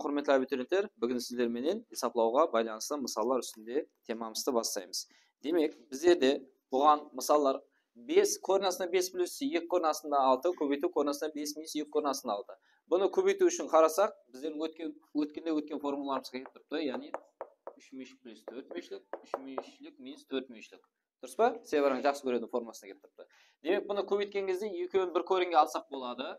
құрметті абитуриенттер, бүгін сіздерменен есептауға байланысты мысалдар үстінде темамызды бастаймыз. Демек, біздерде бұған мысалдар 5 корнасына 5 плюс 2 корнасында 6, көбейту корнасына 5 минус 2 корнасында 6. Бұны көбейту үшін қарасақ, біздердің өткен формулаларымызға келіп тұрыпты, яғни 3 мешілік плюс 4 мешілік, 3 мешілік минус 4 мешілік. Дұрыс па? Себарың жақсы көретін формасына келіп тұрыпты. Демек, бұны көбейткен кезде екеуін бір коренге алсақ болады.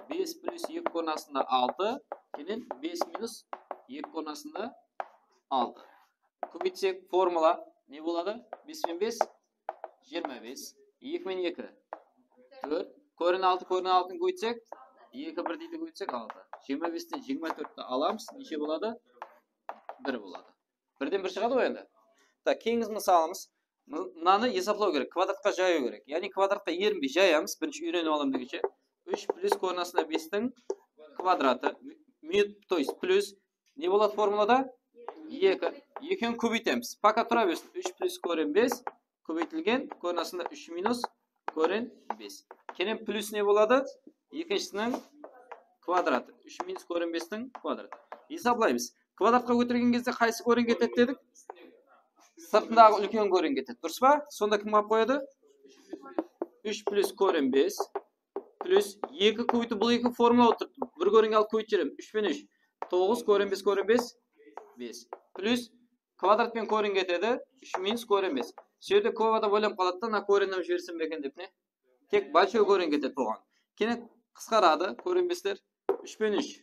5 плюс 2 корнасында 6, кейін 5 минус 2 корнасында 6. Көбейтсек формула не болады? 5 мен 5, 25. 2 мен 2, 4. Корен 6, корен 6-ны көбейтсек, 2 бір дейді көбейтсек 6. 25-тен 24-ті аламыз, неше болады? 1 болады. Бірден бір шығады ғой енді. Кейінгі мысалымыз, мынаны есептеу керек, квадратқа жаю керек. Яғни квадратқа ерінбей жаямыз, бірінші үйреніп аламын дегенше. 3 плюс корнасына 5-тің квадраты. То есть плюс не болады формулада? 2. 2-ні көбейтеміз. Пока тұра берсін. 3 плюс корен 5 көбейтілген, корнасында 3 минус корен 5. Кейін плюс не болады? Екіншісінің квадраты. 3 минус корен 5-тің квадраты. Есептейміз. Квадратқа көтерген кезде қайсы корен кетеді дедік? Сыртындағы үлкен корен кетеді. Дұрыс па? Сонда кім алып қояды? 3 плюс корен 5 плюс 2 көбейту, бұл 2 формула отырды. Бір коренге алып көбейт жерем. 3 пен 3. 9 корен 5 корен 5. 5. Плюс квадрат пен корен кетеді. 3 минус корен 5. Сөйді квадрат ойланып қалады, на кореннен жіберсем бекен деп не? Тек большой корен кетеді оған. Кейін қысқарады корен 5-тер. 3 пен 3.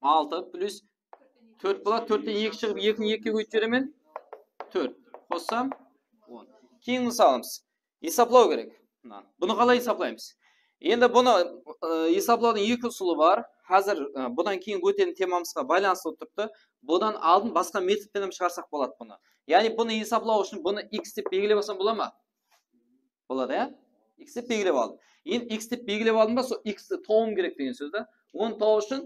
6 плюс 4 болады. 4-тен 2 шығып, 2-ні 2-ге көбейт жеремен 4. Қоссам 10. Кейін мысалымыз. Есеплау керек. Бұны қалай есеплаймыз? Енді бұны есеплаудың екі ұсылы бар. Қазір бұдан кейін өтетін темамызға байланысты тұрыпты. Бұдан алдын басқа методпен шығарсақ болады бұны. Яғни бұны есеплау үшін бұны x деп белгілеп алсам бола ма? Болады, иә? X деп белгілеп алдым. Енді x деп белгілеп алдым ба, сол x-ті тауым керек деген сөзді. Оны тауы үшін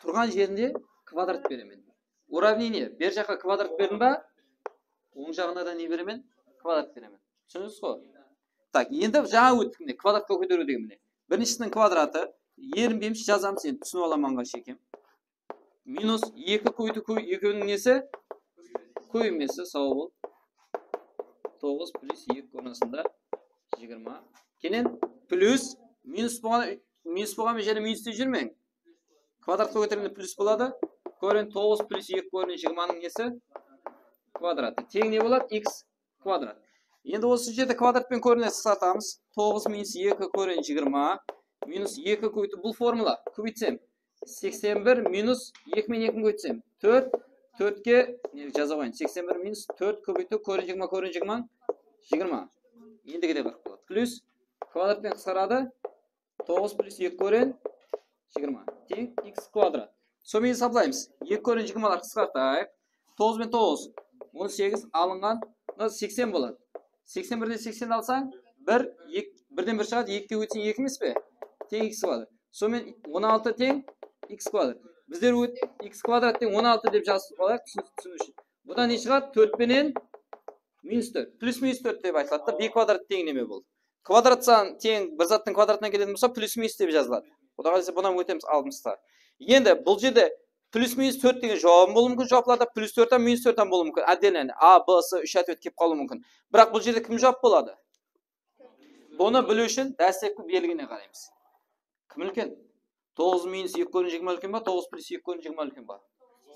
тұрған жерінде квадрат беремін. Уравнение. Бер жаққа квадрат бердім ба? Оң жағына да не беремін? Квадрат беремін. Түсініңіз ғой? Так, енді жаңа өттік не? Квадратқа көтеру деген міне. Біріншісінің квадраты, ерінбейміз, жазамыз, енді түсініп аламанға шекем. Минус 2 көйті екеуінің несі? Көймесі, сау бол. 9 плюс 2 корнасында 20. Кенен плюс, минус болған және минус деп жүрмең. Квадратқа көтергенде плюс болады. Корен 9 плюс 2 корен 20-ның несі? Квадраты. Тең не болады? X квадрат. Енді осы жерде квадратпен коренді қысқартамыз. 9 минус 2 корен 20 минус 2 көбейту. Бұл формула көбейтсем 81 минус 2 мен 2-ні көбейтсем 4. 4-ке жаза қойын. 81 минус 4 көбейту корен 20 корен 20 20. Ендігі де қырық болады. Плюс квадратпен қысқарады. 9 плюс 2 корен 20. Тең x квадрат. Сонымен есептейміз. 2 корен 20-лар қысқартайық. 9 мен 9 18 алынған 80 болады. 81-ден 80 алсаң, 1-ден 1 шығады, 2-ге өтсең 2 емес пе? Тең x болады. Сонымен 16 тең x квадрат. Біздер x квадрат тең 16 деп жазып алайық, түсіну үшін. Бұдан не шығады? 4 пенен минус 4. Плюс минус 4 деп айтылады. B квадрат тең неме болды. Квадрат сан тең бір заттың квадратынан келетін болса, плюс минус деп жазылады. Бұдан өтеміз алдымызда. Енді бұл жерде плюс минус 4 деген жауабым болуы мүмкін, жауапларда плюс 4-тен минус 4-тен болуы мүмкін. Отдельно А, Б, С, 3 ответ келіп қалуы мүмкін. Бірақ бұл жерде кім жауап болады? Бұны білу үшін дәстекті белгіне қараймыз. Кім үлкен? 9 минус 2 көрін 20 үлкен ба? 9 плюс 2 көрін 20 үлкен ба?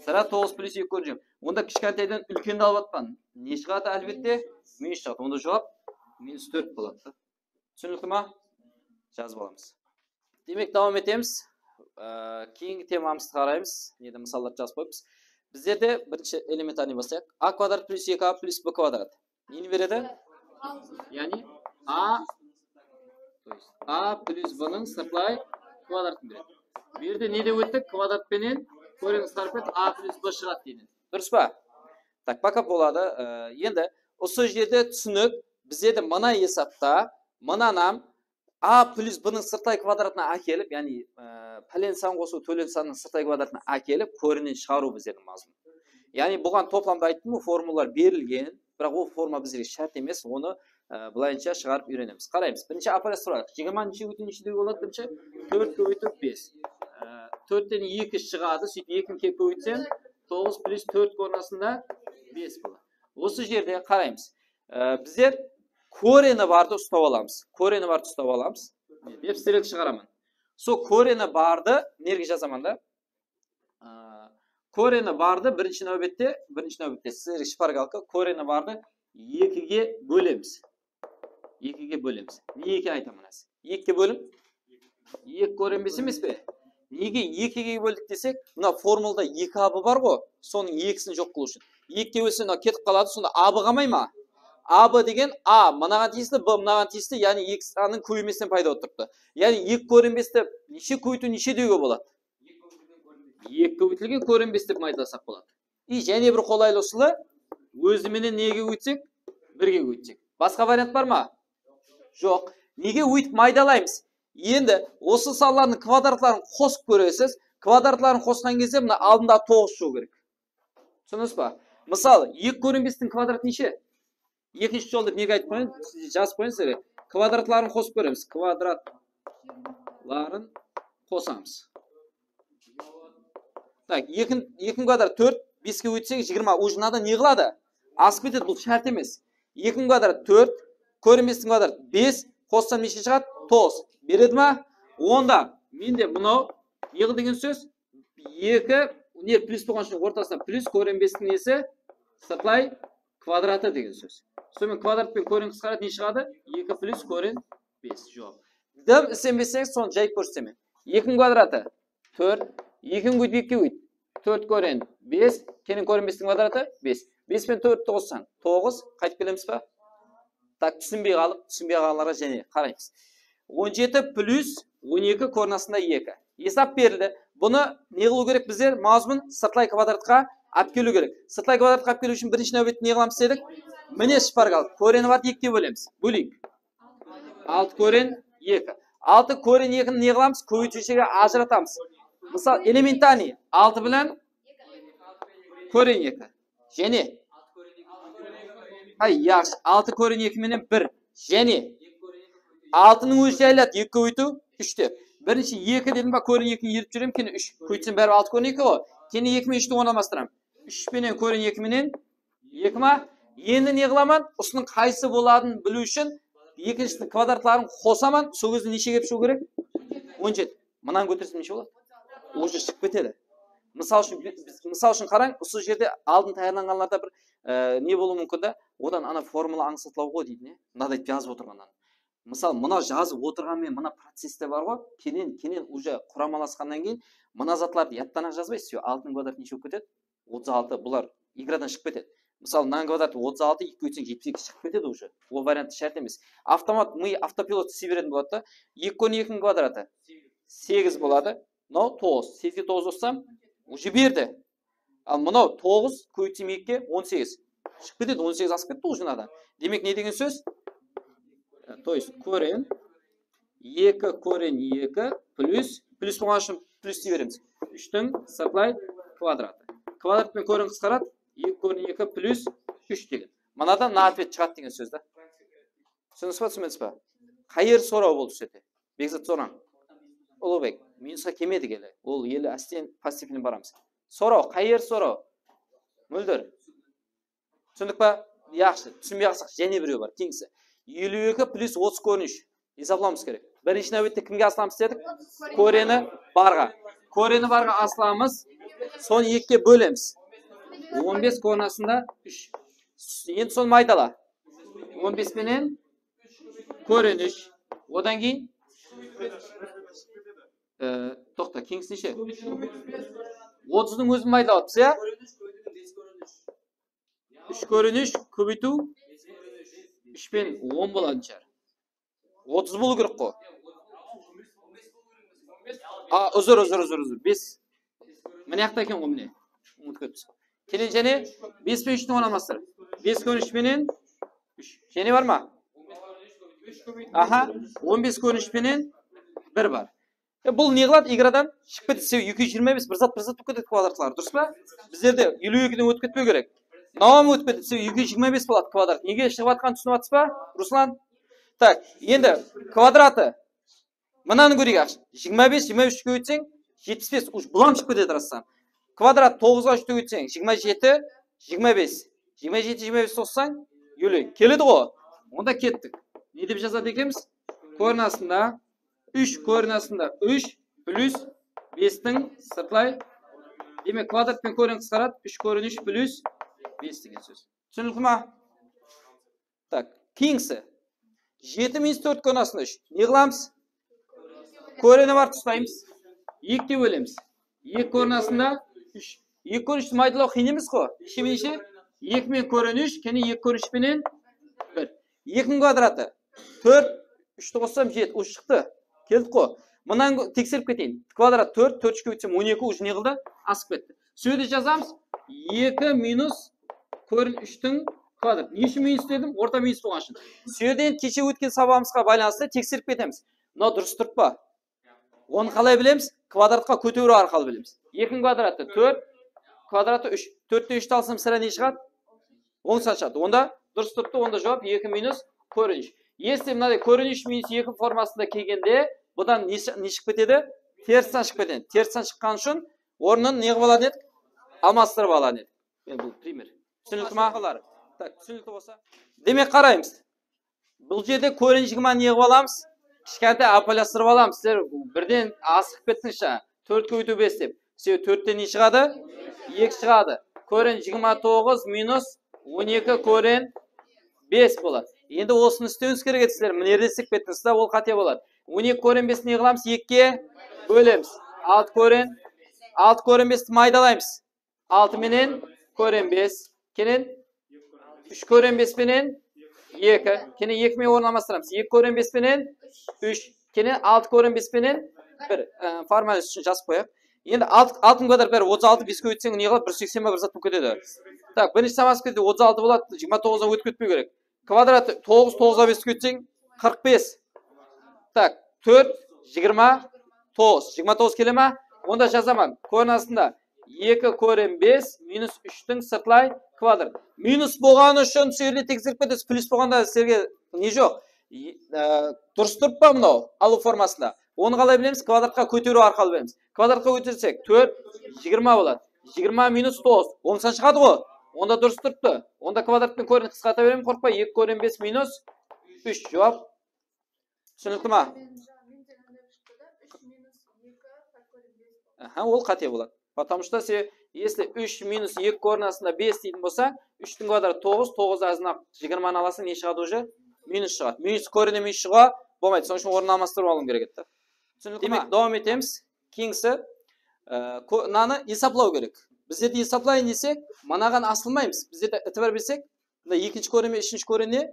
Сыра 9 плюс 2 көрін 20. Онда кішкентайдан үлкенді алып атқан. Не шығады әлбетте? Минус шығады. Онда жауап минус 4 болады. Түсінікті ма? Жазып аламыз. Демек, давам етеміз. Кейінгі темамызды қараймыз. Неде мысалдар жазып қойыппыз. Біздерде бірінші элементарный бастайық. А квадрат плюс 2А плюс Б квадрат. Нені береді? Яғни А плюс Б-ның сыртылай квадратын береді. Берді неде өттік? Квадратпенен корен қысқарып А плюс Б шығады дейін. Дұрыс па? Так, пока болады. Енді осы жерде түсінік, біздерде мына есапта, мынанам А плюс Б-ның сырттай квадратына әкеліп, яғни пәлен сан қосу төлен санның сырттай квадратына әкеліп, көрінен шығару біздердің мазмұн. Яғни бұған топламда айттым, формулалар берілген, бірақ ол форма бізге шарт емес, оны былайынша шығарып үйренеміз. Қараймыз. Бірінші апарас тұрайық. 20-неше өтініші де болады бірінші. 4 көбейтіп 5. 4'ten 2 шығады. Сөйтіп 2-ні келіп көбейтсем 9 плюс 4 корнасында 5 болады. Осы жерде қараймыз. Біздер корені барды ұстап аламыз. Корені барды ұстап аламыз. Деп стрелка шығарамын. Со корені барды нерге жазамын да? Корені барды бірінші нәубетте сіздер шпаргалка корені барды 2-ге бөлеміз. 2-ге бөлеміз. Не 2 айтамын аз? 2-ге бөлім? 2 көрінбес емес пе? Неге 2-ге бөлдік десек, мына формулда 2 абы бар ғой, соның 2-сін жоқ қылу үшін. 2-ге бөлсе кетіп қалады, сонда абы қалмай ма? Абы деген А мынаған тиісті, Б мынаған тиісті, яғни X-ның көбейместен пайда отырыпты. Яғни 2 көрінбесті неше көбейту неше деуге болады? 2 көбейтілген көрінбес деп майдасақ болады. Және бір қолайлы ұсылы өзіменен неге өйтсек? 1-ге өйтсек. Басқа вариант бар ма? Жоқ. Неге өйтіп майдалаймыз? Енді осы салалардың квадраттарын қосып көресіз. Квадраттарын қосқан кезде мына алдында 9 шығу керек. Түсіндіңіз ба? Мысалы, 2 көрінбестің квадраты неше? Екінші жол деп неге айтып қойын? Жазып қойыңыздар. Квадраттарын қосып көреміз. Квадраттарын қосамыз. Так, 2 квадрат 4, 5-ге өтсек 20. Уже надо не қылады? Асып кетеді, бұл шарт емес. 2 квадрат 4, көрінбестің квадрат 5, қоссам неше шығады? 9. Береді ма? Онда менде мынау неғыл деген сөз? 2 плюс болған үшін ортасына плюс көрінбестің несі? Сыртылай квадраты деген сөз. Сонымен квадрат пен көрін қысқарады не шығады? 2 плюс көрін 5. Жоқ. Дым ісенбесеңіз соны жайып көрсетемін. 2 квадраты 4, 2 көйт 2 көйт 4 көрін 5, кенің көрінбестің квадраты 5. 5 пен 4 9-сан 9, қайтып келеміз ба? Так, түсінбей қаларға және қараймыз. 17 плюс 12 корнасында 2. Есап берілді. Бұны не қылу керек біздер? Мазмұн сыртылай квадратқа алып келу керек. Сыртылай квадратқа алып келу үшін бірінші нәубетте не қыламыз дедік? Міне шпаргал. Көрені барды 2-ге бөлеміз. Бөлейік. 6 көрен 2. 6 көрен 2-ні не қыламыз? Көбейтушіге ажыратамыз. Мысалы, элементарный 6 білән көрен 2. Және 6 көрен 2 менен 1. Және 6-ның өзі жайлады 2 көбейту 3 деп. Бірінші 2 дедім ба, көрен 2-ні еріп жүрем, кені 3. Көйтсем бәрі 6 көрен 2 ғой. Кені 2 мен 3-ті оңамастырам. 3 менен көрен 2 менен 2 ма? Енді не қыламан? Осының қайсы боладың білу үшін екіншісінің квадраттарын қосаман, сол кезде неше кеп шығу керек? 17. Мынаны көтерсем неше болады? Уже шығып кетеді. Мысал үшін қараң, осы жерде алдын таярланғанларда бір не болу мүмкін да, одан ана формула аңсатылау ғой дейді, не? Мынадай жазып отырғаннан. Мысалы, мына жазып отырғанмен мына процесте бар ғой, кенен уже құрамаласқаннан кейін мына затларды яттан жазбайсыз, 6-ның квадраты неше болып кетеді? 36. Бұлар иградан шығып кетеді. Мысалы, мынаның квадраты 36, 2 өтсең 72 шығып кетеді уже. Ол вариантты шарт емес. Автопилот сиберетін болады да. 2 көрін 2-ның квадраты 8 болады. Мынау 9. 8-ге 9 қоссам, уже берді. Ал мынау 9 көйтсем 2-ге 18. Шығып кетеді, 18 асып кетті уже надан. Демек не деген сөз? То есть көрен 2 көрен 2 плюс болған үшін плюс дей береміз. 3-дің сыртылай квадраты. Квадрат пен көрен қысқарады. 2 көрен 2 плюс 3 деген. Мынадан на ответ шығады деген сөз да. Түсінесіз ба? Қайыр сорау болды сөйте. Бекзат сораң. Ұлыбек, минусқа кемеді келі. Ол елі әстен пассивіне барамыз. Сорау, қайыр сорау. Мөлдір. Түсіндік па? Яқшы. Түсінбей ақсақ және біреу бар. Теңісі. 52 плюс 30 көрініш. Есапламыз керек. Бірінші нәубетте кімге асыламыз дедік? Көрені барға. Көрені барға асыламыз. Соны 2-ге бөлеміз. 15 корнасында 3. Енді соны майдала. 15 менен көрініш. Одан кейін тоқта, кеңіс неше? 30-ның өзін майдалапсыз, я? 3 көрініш көбейту 3 пен 10 болады шығар. 30 болу керек қой. Үзір. 5. Міне яқта екен ғой, міне. Келен және 5 пен 3-ні оңамастыр. 5 көрініш менен 3. Және бар ма? 15 көрініш менен 1 бар. Бұл не қылады? Иградан шығып кетсе 225 бір зат болып кетеді квадратлар, дұрыс па? Біздерде 52-ден өтіп кетпеу керек. Мынауым өтіп кетсе 225 болады квадрат. Неге шығып жатқанын түсініп жатсыз ба, Руслан? Так, енді квадраты мынаны көрейік. 25-23-ге өтсең 75 uç bulam çıkıp ketedi рассан. Kvadrat 9'ga 3'te өтсең 27, 25. 27, 25 қоссаң 50. Келеді ғой. Онда кеттік. Не деп жазады екенбіз? Координасында 3 координасында 3 плюс 5-тің сыртылай. Демек квадрат пен корень қысқарады. 3 корень 3 плюс 5 деген сөз. Түсінікті ма? Так, кейінгісі. 7 минус 4 координасында 3. Не қыламыз? Корені бар тұстаймыз. 2 деп бөлеміз. 2 координасында 3. 2 корень 3-ті майдалау қиын емес қой. Неше? 2 мен корень 3, кәне 2 корень 3 менен 1. 2 квадраты 4, 3-ті қоссам 7. Ұш шықты. Келдік қой. Мұнан тексеріп кетейін. Квадрат 4, 4-шке өтсем 12 уже не қылды? Асып кетті. Сөйде жазамыз. 2 минус корень 3-тің квадрат. Не үшін минус дедім? Орта минус болған үшін. Сөйден кеше өткен сабағымызға байланысты тексеріп кетеміз. Мынау дұрыс тұрып па? Оны қалай білеміз? Квадратқа көтеру арқылы білеміз. 2 квадраты 4, квадраты 3. 4-те 3-ті алсам сірә не шығады? 10 шығады. Онда дұрыс тұрыпты. Онда жауап 2 минус корень 3. Если мынадай корень 3 минус 2 формасында келгенде, бұдан не шығып кетеді? Терістен шығып кетеді. Терістен шыққан үшін орнын не қылып алатын едік? Алмастырып алатын едік. Бұл пример. Түсінікті ма? Так, түсінікті болса. Демек қараймыз. Бұл жерде корень 20 не қылып аламыз? Кішкентай апайластырып аламыз. Сіздер бірден асығып кеттіңізші. 4-ке өту 5 деп. Сіздер 4-те не шығады? 2 шығады. Корень 29 минус 12 корень 5 болады. Енді осыны істеуіңіз керек еді сіздер. Мінерде істеп кеттіңіз, ол қате болады. 12 корень 5 не қыламыз? 2-ке бөлеміз. 6 корень 5-ті майдалаймыз. 6 менен корень 5. Кенен 3 корень 5 менен 2. Кенен 2 мен орналастырамыз. 2 корень 5 менен 3. Кенен 6 корень 5 менен 1. Формалист үшін жазып қояйық. Енді 6 квадрат бәрі 36, 5-ке өтсең не қылады? 180 бір зат болып кетеді. Так, бірінші самасы кетеді 36 болады, 29-дан өтіп кетпеу керек. Квадраты 9, 9-ға 5-ке өтсең 45. Так, 4, 29, 29 келе ма? Онда жазамын. Координасында 2 корень 5 минус 3-тің сыртылай квадрат. Минус болған үшін сөйле тексеріп кетесіз. Плюс болғанда сіздерге не жоқ? Дұрыс тұрып па мынау? Алу формасында. Оны қалай білеміз? Квадратқа көтеру арқылы білеміз. Квадратқа көтерсек 4, 20 болады. 20 минус 9. 10 шығады ғой. Онда дұрыс тұрыпты. Онда квадраттың корень қысқарта беремін, қорықпа. 2 корень 5 минус 3. Жауап. Түсінікті ма? Ол қате болады. Потому что если 3 минус 2 координасында 5 дейтін болса, 3-тің квадраты 9, 9 азына 20-ны аласың, не шығады уже? Минус шығады. Минус корені минус шығуға болмайды. Соның үшін орнын алмастырып алуым керек еді. Демек, давам етеміз. Кейінгісі, мынаны есаплау керек. Біздерді есаплайын десек, манаған асылмаймыз. Біздерді ітібір білсек, екінші корень мен үшінші коренне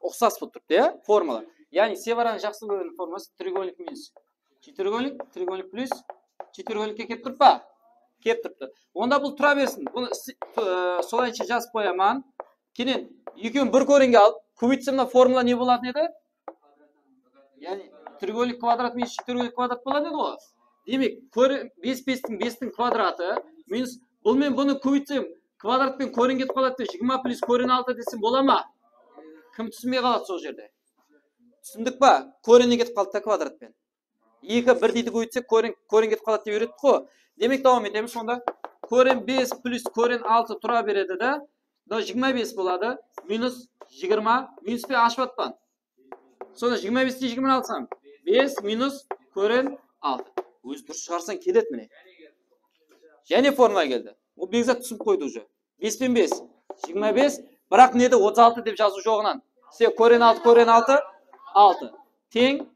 ұқсас болып тұрды, формула. Яғни севараның жақсы көрген формасы треугольник минус. Треугольник плюс, четыргольникке кеп тұрып па? Кеп тұрыпты. Онда бұл тұра берсін. Бұны солайынша жазып қояман. Кенен, екеуін бір коренге алып, көбейтсем формула не болатын еді? Яғни треугольник квадрат минус четыргольник квадрат болады еді ғой. Демек, 5-5-тің квадраты минус, бұл мен бұны көбейтсем, квадрат пен корень кетіп қалады, 20 плюс корень 6 десем бола ма? Кім түсінбей қалады сол жерде? Түсіндік па? Корень кетіп қалды квадратпен. 2 бір дейді көбейтсек, корень кетіп қалады деп үйреттік қой. Демек, давам етеміз сонда. Корень 5 плюс корень 6 тұра береді да. 25 болады. Минус 20. Минус пен ашып атпан. Сонда 25-те 20 алсам. 5 минус корень 6. Өз дұрыс шығарсан келеді міне. Және формула келді. Ол бекзат түсіп қойды уже. 5 пен 5. 25. Бірақ неді 36 деп жазу жоғынан. Сен корень 6, корень 6. 6. Тең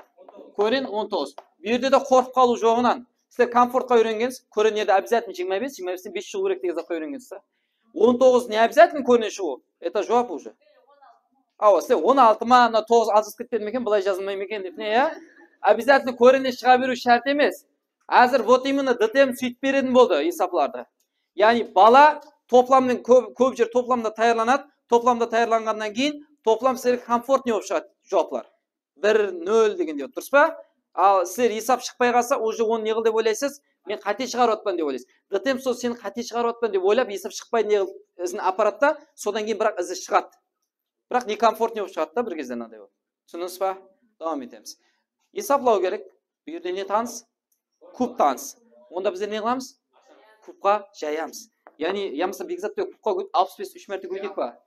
корень 19. Берде де қорқып қалу жоғынан. Сіздер комфортқа үйренгенсіз. Корень неді обязательно 25. 25-тен 5 шығу керек деген затқа үйренгенсіз. 19 не обязательно корень шығу? Это жауап уже. Ау, сіздер 16 ма, 9 азыз кетпеді мекен, бұлай жазылмай мекен деп не, обязательно коренне шыға беру шарт емес. Әзір вот именно дтм сөйтіп беретін болды есапларды. Яғни бала топламның көп жер топламда таярланады. Топламда таярланғаннан кейін топлам сіздерге комфортный болып шығады жауаплар. 1-0 дегенде дұрыс па? Ал сіздер есап шықпай қалса, уже оны не қыл деп ойлайсыз? Мен қате шығарып отпан деп ойлайсыз. ДТМ сол сен қате шығарып отпан деп ойлап, есап шықпай не ізін аппаратта, содан кейін бірақ ізі шығады. Бірақ не комфортный болып шығады да бір кезде мынандай болып. Түсіндіңіз ба? Давам етеміз. Есаплау керек. Bu yerде не таныс? Kub tanız. Onda bize ne kılamiz? Kubga jayamiz. Yani yamsa Bekzat kubga 65 3 marta ko'ydik ba.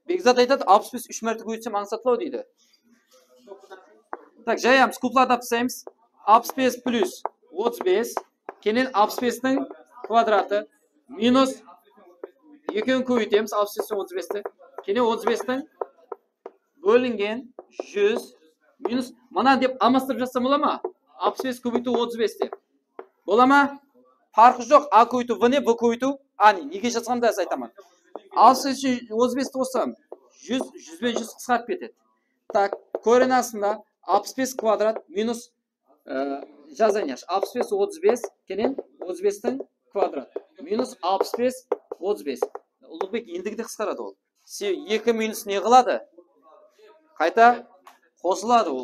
Bekzat aytadi 65 3 marta ko'yitsam ansatlav deydi. Tak, jayamiz, kublarda topsaymiz. 65 plus 35 keyin 65 ning kvadrati minus 2 ko'yitamiz 65 ning 35 ni. Keyin 35 ning bo'lingan 100 minus mana deb almashtirib yazsam bo'ladimi? 65 ko'paytib 35 deb. Bo'ladimi? Farqi yo'q. A ko'paytib V ne, V ko'paytib A ni. Nega yozganda aytaman. 65 35 olsam 100 100 bilan 100 qisqarib ketadi. Tak, ko'rinasida 65 kvadrat minus yazanyash 65 35 keyin 35 ning kvadrat minus 65 35. Ulug'bek endigidek qisqaradi u. 2 minus ne qiladi? Qayta qo'shiladi u.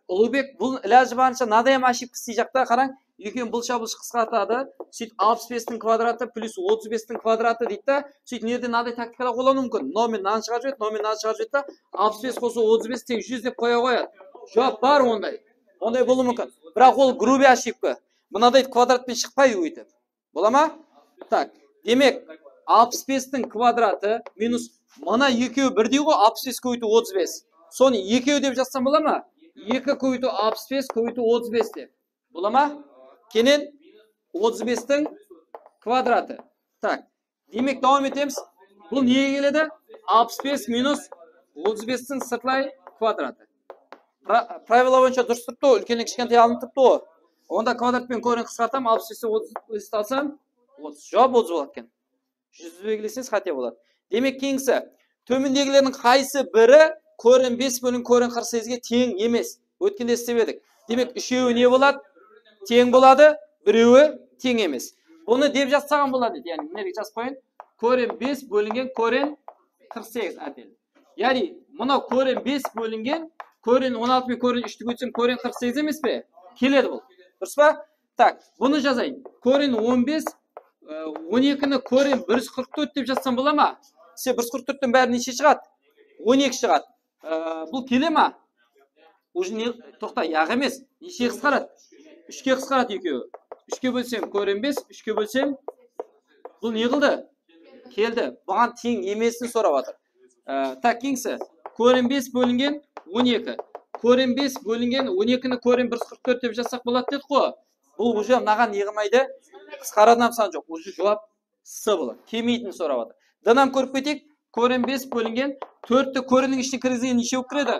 Ulug'bek bu iloji boricha nada ham ошибка istayjakda qarang. Lekin bulsha qisqartadi. Сөйт 65 ning kvadrati plus 35 ning kvadrati deydi. Сөйт nerede nada taktikalar qo'llanish mumkin. Nomindan chiqarib, nomindan chiqarib 65 qo'shib 35 teng 100 deb qo'ya qo'yadi. Javob bor unday. Unday bo'lishi mumkin. Biroq u grubiy ошибка. Bunaday kvadratdan chiqmaydi u yetib. Bo'ladimi? Tak. Demak, 65 ning kvadrati minus mana 2 bir deydi, 65 ko'ydi 35. Soni 2 deb yozsam bo'ladimi? 2 ko'ydi 65 ko'ydi 35 deb. Bo'ladimi? Keyin 35 ning kvadrati. Tak. Demak, davom etamiz. Bu nega keladi? 65 minus 35 ning sirtlay kvadrati. Pravilo bo'yicha durust turibdi, ulkanlik kichkintaga olinib turibdi. Onda kvadrat bilan ko'rin qisqartam, 65 ning 30 olsam 30. Javob 30 bo'lar ekan. 100 belgilasangiz xato bo'ladi. Demak, keyingisi to'mindagilarning qaysi biri ko'rin 5 bo'ling ko'rin 48 ga teng emas? O'tganda istadik. Demak, ushovi ne bo'ladi? Teng bo'ladi, birovi teng emas. Buni deb yozsam bo'ladi. Ya'ni nima deb yozib qo'ying? Ko'rin 5 bo'lingan ko'rin 48 adil. Ya'ni buni ko'rin 5 bo'lingan ko'rin 16 bilan ko'rin 3 ko'rsam ko'rin 48 emasmi? Keladi bu. Durustmi? Tak, buni yozaylik. Ko'rin 15 12 ni ko'rin 144 deb yozsam bo'ladimi? Siz 144 dan bari necha chiqadi? 12 chiqadi. Bu keladimi? O'zini to'xta, yog' emas. Necha qisqaradi? 3 ga qisqaradi ikkovi. 3 ga bo'lsam ko'rin 5, 3 ga bo'lsam bu ne qildi? Keldi. Bugan teng emasini so'rayapti. Takingsi ko'rin 5 bo'lingan 12. Ko'rin 5 bo'lingan 12 ni ko'rin 144 deb yozsak bo'ladi dedi-ku. Bu o'zi ham naqan yig'maydi. Qisqaradi ham san yo'q. O'zi javob S bo'ladi. Kelmaydi so'rayapti. Danam ko'rib ketik. Ko'rin 5 bo'lingan 4 ta ko'rinning ichiga kirgizgan necha bo'lib kiradi?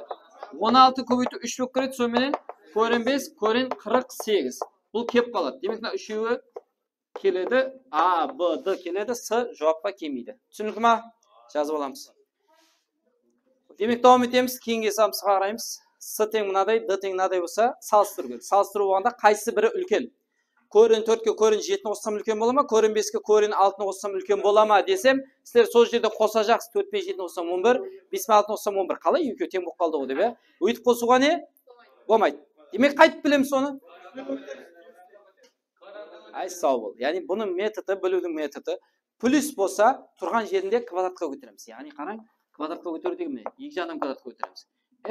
16 ko'paytib 3 bo'lib kiradi. So'ng ko'rin 5, ko'rin 48. Bu kelib qoladi. Demak, ushovi keladi. A, B, D keladi. S javobga kelmaydi. Tushundingmi? Yozib olamiz. Demak, davom etamiz. Keyingi esa qaraymiz. S teng bunaday, D teng bunaday bo'lsa, solishtirib. Solishtirib olganda qaysi biri ulkan? Ko'rin 4 ga ko'rin 7 ni qo'shsam ulkan bo'ladimi? Ko'rin 5 ga ko'rin 6 ni qo'shsam ulkan bo'ladimi desam, sizlar so'z yerda qo'shajaqsiz. 4 5 7 ni qo'shsam 11, 5 6 ni qo'shsam 11. Qalay, yo'q, teng bo'lib qoldi deb. U yetib qo'shsuga ne? Bo'lmaydi. Demak, qaytib bilamiz uni. Ay, sog' bo'l. Ya'ni buni metodi, biluvning metodi plus bo'lsa, turgan yerinde kvadratga ko'taramiz. Ya'ni qarang, kvadratga ko'tardikmi? Yig'janim kvadratga ko'taramiz.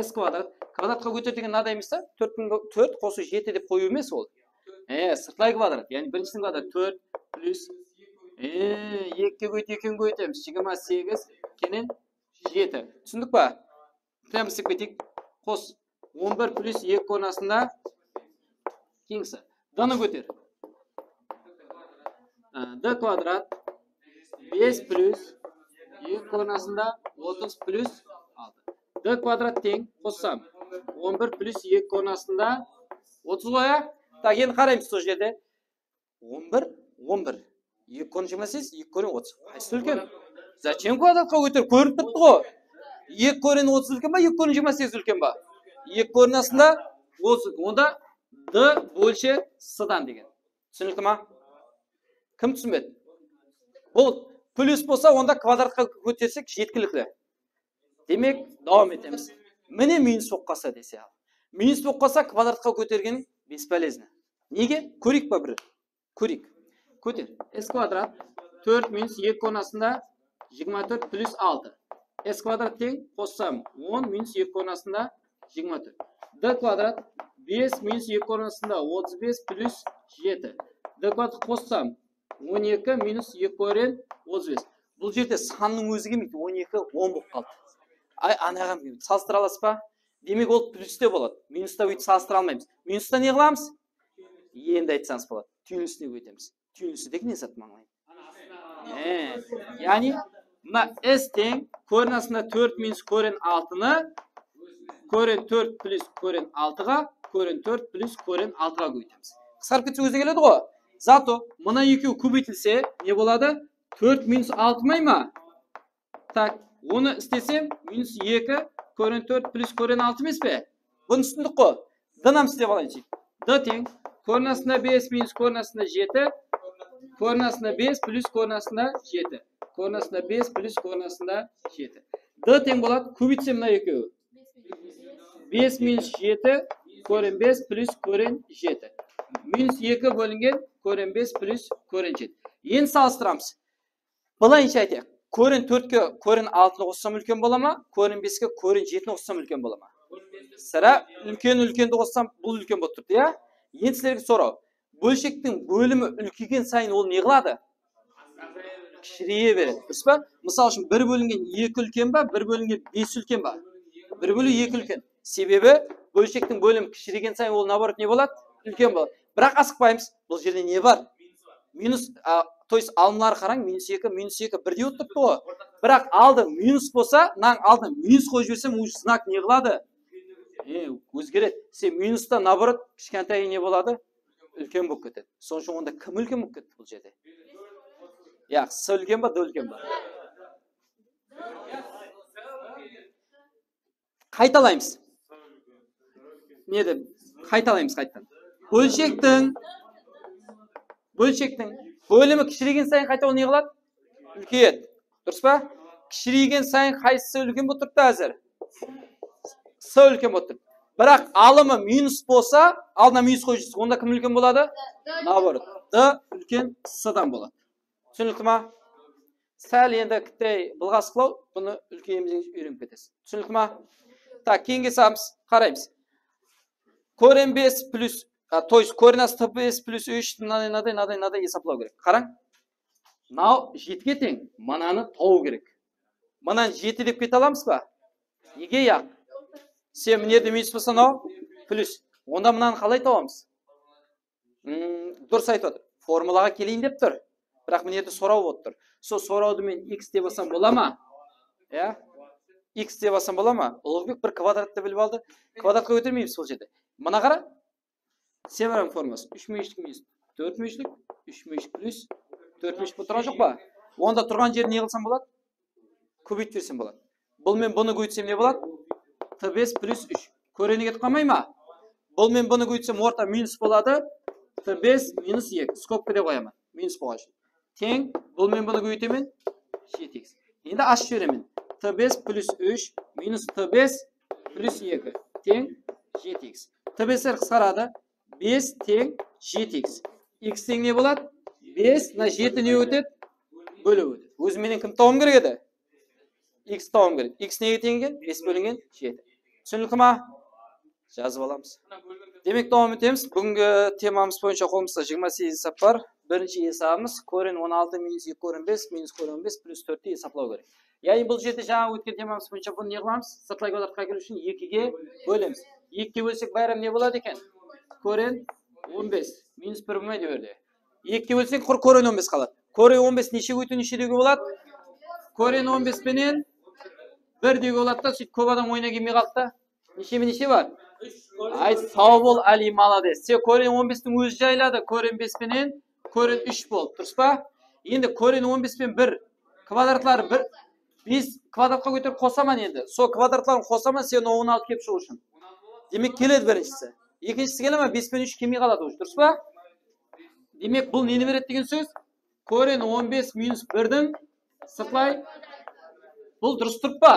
S kvadrat kvadratga ko'tardigan nima deymizsa? 4 qo'shib 7 deb qo'yib emas u. Sirtlay kvadrat. Ya'ni birinchisi kvadrat 4 plus 2 ko'ytamiz. 28 keyin 7. Tushundikmi? Temizlik bitik. Qo'sh 11 plus 2 o'rnasida kengsi. Dani ko'tar. D kvadrat 5 plus 2 o'rnasida 30 plus 6. D kvadrat teng qo'shsam 11 plus 2 o'rnasida 30 qo'ya. Tak, endi qaraymiz shu yerda. 11 11. 2 ko'rinchimasiz 2 ko'rin 30. Qaysi ulkan? Zachем kvadratga ko'tarib ko'rib turibdi-ku. 2 ko'rin 30 ulkanmi, 2 ko'rinchimasiz ulkanmi? 2 ko'rinasida 30. Onda D bo'lchi S dan degan. Tushundingmi? Kim tushunmadi? Bu plus bo'lsa, onda kvadratga ko'tarsak yetkillikli. Demak, davom etamiz. Mana minus bo'lib qolsa desa. Minus bo'lib qolsa kvadratga ko'targan бесполезно. Nega? Ko'rikmi bir? Ko'rik. Ko'tar. S kvadrat 4 minus 2 o'rnasida 24 plus 6. S kvadrat teng qo'shsam 10 minus 2 o'rnasida 24. D kvadrat 5 minus 2 ko'rinasida 35 plus 7. Dikkat qo'shsam 12 minus 2 ko'rin 35. Бұл жерде санның өзі келмейді, 12 10 болып қалды. Ай, анаған салыстыра аласыз ба? Демек ол плюсте болады. Минуста өйтіп салыстыра алмаймыз. Минуста не қыламыз? Енді айтсаңыз болады. Түйінісіне өтеміз. Түйінісі деген не зат маңлайын? Яғни мына s тең көрінасында 4 минус көрін 6-ны көрін 4 плюс көрін 6-ға көрін 4 плюс көрін 6-ға көйтеміз. Қысқарып кетсе өзі келеді ғой. Зато мына екеу көбейтілсе не болады? 4 минус 6 май ма? Так, оны істесем минус 2 көрін 4 плюс көрін 6 емес пе? Бұны түсіндік қой. Д-нам істеп алайыншы. Д тең көрінасында 5 минус көрінасында 7, көрінасында 5 плюс көрінасында 7. Көрінасында 5 плюс көрінасында 7. Д тең болады, көбейтсем мына екеуі. 5 минус 7 көрін 5 плюс көрін 7. Минус 2 бөлінген көрін 5 плюс көрін 7. Енді салыстырамыз. Былайынша айтайық. Көрін 4-ке көрін 6-ны қоссам үлкен бола ма? Көрін 5-ке көрін 7-ні қоссам үлкен бола ма? Сірә үлкенді қоссам бұл үлкен болып тұрды, иә? Енді сіздерге сұрау. Бөлшектің бөлімі үлкейген сайын ол не қылады? Кішірейе береді. Дұрыс па? Мысал үшін 1 бөлінген 2 үлкен ба, 1 бөлінген 5 үлкен ба? 1 бөлу 2 үлкен. Себебі бөлшектің бөлімі кішірейген сайын ол наоборот не болады? Үлкен болады. Бірақ асықпаймыз. Бұл жерде не бар? Минус, то есть алымлары қараң, минус 2 бірдей өттірді ғой. Бірақ алды минус болса, наң алды минус қойып жіберсем, ол знак не қылады? Өзгереді. Сен минуста наоборот кішкентай не болады? Үлкен болып кетеді. Соның үшін онда кім үлкен болып кетті бұл жерде? Яқ, С үлкен ба, Д үлкен ба? Қайталаймыз. Не деп? Қайталаймыз қайттан. Бөлшектің бөлімі кішірейген сайын қайта ол не қылады? Үлкейеді. Дұрыс па? Кішірейген сайын қайсысы үлкен болып тұрды әзір? С үлкен болып тұрды. Бірақ алымы минус болса, алдына минус қойып жүрсіз. Онда кім үлкен болады? Наоборот. Д үлкен С-дан болады. Түсінікті ма? Сәл енді кіттей былғасқылау, бұны үлкейімізен үйреніп кетесіз. Түсінікті ма? Так, кейінге сабыз, қараймыз. Көрін 5 плюс, то есть көрінасы 5 плюс 3 надай есаплау керек. Қараң. Нау 7-ге тең, мананы тауы керек. Мананы 7 деп кете аламыз ба? Неге яқ? Сен мінеді минус болса нау? Плюс. Онда мынаны қалай тауамыз? Дұрыс айтып отыр. Формулаға келейін деп тұр. Бірақ мінеді сұрау болып тұр. Сол сұрауды мен x деп басам бола ма? X деп басам бола ма? Ұлықбек бір квадратты біліп алды. Квадратқа өтермейміз сол жерде. Мына қара. Севердің формуласы. 3 мешілік минус 4 мешілік. 3 мешілік плюс 4 мешілік бұл тұрған жоқ ба? Онда тұрған жерін не қылсам болады? Көбейт берсем болады. Бұл мен бұны көйтсем не болады? Т5 плюс 3. Көрені кетіп қалмай ма? Бұл мен бұны көйтсем орта минус болады. Т5 минус 2. Скобка деп қоямын. Минус болған үшін. Тең, бұл мен бұны көйтемен 7х. Енді ашып жіберемін. Т5 плюс 3 минус Т5 плюс 2. Тең 7х. Т5-лер қысқарады. 5 тең 7х. Х тең не болады? 5 на 7 не өтеді? Бөліп өтеді. Өзіменен кім тауым керек еді? Х тауым керек. Х неге тең екен? 5 бөлінген 7. Түсінікті ма? Жазып аламыз. Демек давам етеміз. Бүгінгі темамыз бойынша қолымызда 28 есап бар. Бірінші есабымыз көрін 16 минус 2 көрін 5 минус көрін 5 плюс 4-ті есаплау керек. Яғни бұл жерде жаңа өткен темамыз бойынша бұны не қыламыз? Сыртқы квадратқа келу үшін 2-ге бөлеміз. 2-ге бөлсек байрам не болады екен? Көрін 15 минус 1 болмайды өрде. 2-ге бөлсек көрін 15 қалады. Көрін 15 неше өту нешедегі болады? Көрін 15 пенен 1-деге болады да, сөйт көп адам ойына келмей қалды. Неше бар? Ай, сау бол, Али, молодец. Сен көрін 15-тің өзі жайлады. Көрін 5 пенен көрін 3 болды. Дұрыс па? Енді көрін 15 пен 1 квадратлары 5 квадратқа көтеріп қосаман енді. Сол квадратларын қосаман сен 16 кеп шығу үшін. Демек келеді біріншісі. Екіншісі келе ма? 5 пен 3 келмей қалады уже. Дұрыс па? Демек бұл нені береді деген сөз? Көрін 15 минус 1-дің сыртқылай. Бұл дұрыс тұрып па?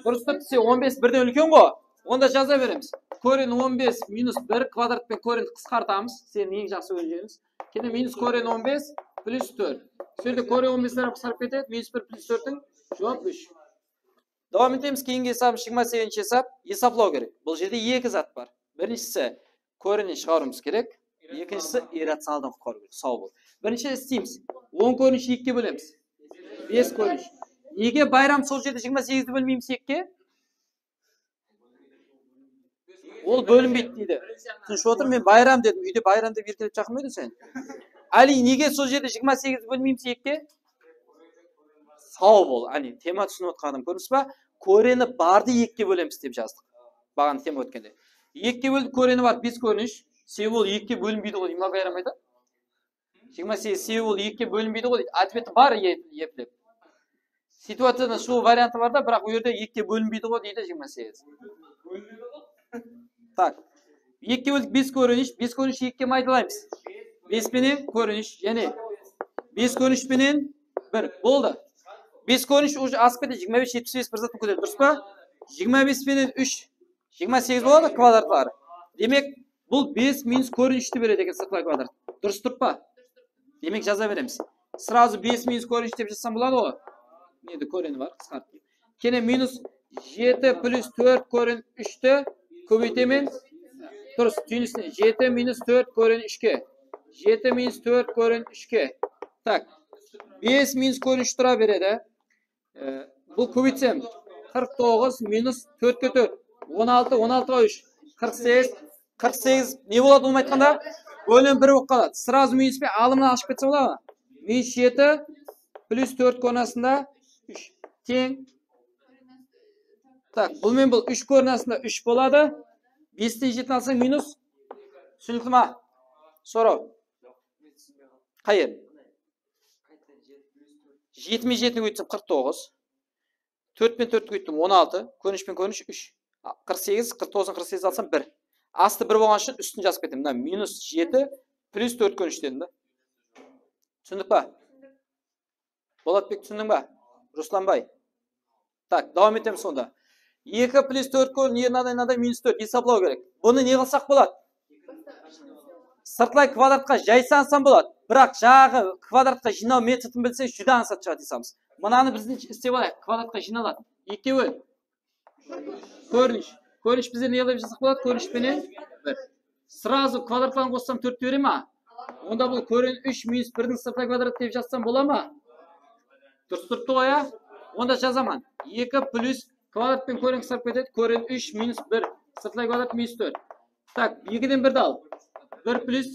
Дұрыс тұрып, сен 15 1-ден үлкен ғой. Онда жаза береміз. Көрін 15 минус 1 квадрат пен көрін қысқартамыз. Сен ең жақсы өңжеңіз. Кені минус көрін 15 плюс 4. Сөйді көрін 15-лер қысқарып кетеді. Минус 1 плюс 4-дің жоқ 3. Davom etemiz. Keyingi hesabimiz 28-chi hesap. Hesaplao kerak. Bu yerda iki zat bor. Birinchisi ko'rinishni chiqarishimiz kerak. Ikkinchisi irratsionaldan qutqarib kerak. Sog' bo'l. Birinchi istaymiz. 10 ko'rinishni 2 ga bo'lamiz. 5 ko'rinish. Nega bayram sol yerda 28 ni bo'lmaymiz 2 ga? Ol bo'linmaydi deydi. Tushunib o'tir, men bayram dedim. Uyda bayram deb erkelib chaqirmaydi sen. Ali nega sol yerda 28 ni bo'lmaymiz 2 ga? Sog' bo'l. Ani tema tushunib o'tgandim. Ko'rsizmi? Ko'reni bardi 2 ga bo'lamiz deb yozdik. Bag'an tema o'tganda. 2 ga bo'lib ko'reni bor 5 ko'rinish. Sevol 2 ga bo'linmaydi qo'y. Nima bayramaydi? 28 sevol 2 ga bo'linmaydi qo'y. Ответ бар yeplab. Situatsiyada shu varianti borda, biroq u yerda 2 ga bo'linmaydi qo'y deydi 28. Tak. 2 ga bo'lib 5 ko'rinish, 5 ko'rinishni 2 ga maydalaymiz. 5 bilan ko'rinish, ya'ni 5 ko'rinish bilan 1 bo'ldi. 5 ko'rinish уже aspida 25 75 % ko'tarib turibmi? 25 bilan 3 28 bo'ladi kvadratlari. Demak, bu 5 minus ko'rinishni beradi ekan sirtlar kvadrat. Durust turibmi? Demak, yoza beramiz. Sразу 5 minus ko'rinish deb yozsam bo'ladi-ku. Neda ko'rini bor, qisqartib. Keyin minus 7 plus 4 ko'rin 3 ni ko'paytaman. Durust, tushunishni. 7 minus 4 ko'rin 3 ga. 7 minus 4 ko'rin 3 ga. Tak. 5 minus ko'rinish tura beradi. Bu ko'paytsam 49 minus 4 ga 4. 16 16 ga 3. 48 48 ne bo'ladi uni aytganda? Bo'lim 1 bo'lib qoladi. Sразу minus bilan alimdan oshib ketsa bo'ladimi? Minus 7 plus 4 ko'rnasida 3 teng. Tak, bu men bu 3 ko'rnasida 3 bo'ladi. 5 dan 7 olsang minus. Tushunibmi? So'rov. Qayer? 77 ni qo'ysam 49. 4 bilan 4 qo'ydim 16. Ko'rinish bilan ko'rinish 3. 48 49 48 olsam 1. Asli 1 bo'lgan uchun ustini yozib ketaman. Bundan minus 7 plus 4 ko'rinish dedim-da. Tushundingmi? Po'latbek tushundingmi? Ruslanbay. Tak, davom etamiz sonda. 2 plus 4 ko'rin yerdan minus 4 hisoblab kerak. Buni ne qilsak bo'ladi? Sirtlay kvadratga jaysansam bo'ladi. Biroq jag'i kvadratga jinoy metodini bilsang, shundan ansat chiqadi desamiz. Bunani bizni isteb olaylik. Kvadratga jinoylat. 2 bo'l. Ko'rinish. Ko'rinish bizga ne qilib yozsak bo'ladi? Ko'rinish bilan 1. Sразу kvadratlarni qo'shsam 4 beraymi? Onda bu ko'rin 3 minus 1 ning sirtlay kvadrat deb yozsam bo'ladimi? Turibdi-ku ya. Onda yozaman. 2 plus kvadrat bilan ko'rin hisob ketadi. Ko'rin 3 minus 1 sirtlay kvadrat minus 4. Tak, 2 dan 1 al. 1 plus